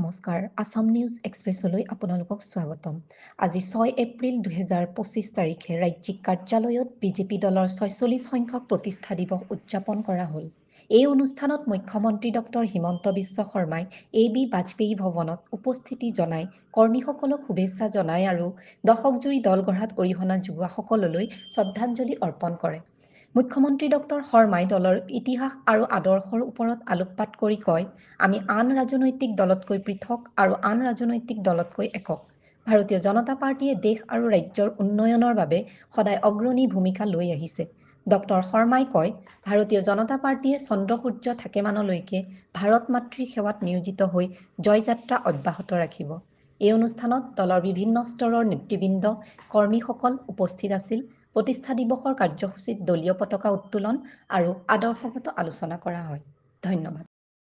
নমস্কাৰ আসাম নিউজ এক্সপ্ৰেছলৈ আপোনালোকক স্বাগতম। আজি 6 এপ্ৰিল 2025 তাৰিখে ৰাজ্যিক কাৰ্যালয়ত বিজেপি দলৰ 46 সংখ্যক প্ৰতিষ্ঠা দিৱস উদযাপন কৰা হ'ল। এই অনুষ্ঠানত মুখ্যমন্ত্ৰী ডক্টৰ হিমন্ত বিশ্ব শৰ্মাই AB বাজপেয়ী ভৱনত উপস্থিতি জনাই কৰ্মীসকলক শুভেচ্ছা জনায় আৰু দশকজুৰি দল গঢ়াত অৰিহণা যোগোৱা সকললৈ শ্ৰদ্ধাঞ্জলি অৰ্পণ কৰে। মুখ্যমন্ত্ৰী ডক্টৰ শৰ্মাই দলৰ ইতিহাস আৰু আদৰ্শৰ ওপৰত আলোকপাত কৰি কয়, আমি আন ৰাজনৈতিক দলতকৈ পৃথক আৰু আন ৰাজনৈতিক দলতকৈ একক। ভাৰতীয় জনতা পাৰ্টীয়ে দেশ আৰু ৰাজ্যৰ উন্নয়নৰ বাবে সদায় অগ্ৰণী ভূমিকা লৈ আহিছে। ডক্টৰ শৰ্মাই কয়, ভাৰতীয় জনতা পাৰ্টীয়ে চন্দ্ৰসূৰ্য থাকেমানলৈকে ভাৰত মাতৃৰ সেৱাত নিয়োজিত হৈ জয়যাত্ৰা অব্যাহত ৰাখিব। এই অনুষ্ঠানত দলৰ বিভিন্ন স্তৰৰ নেতৃবৃন্দ, কৰ্মীসকল উপস্থিত আছিল। প্ৰতিষ্ঠা দিৱসৰ কাৰ্যসূচীত দলীয় পতাকা উত্তোলন আৰু আদৰ্শগত আলোচনা কৰা হয়। ধন্যবাদ।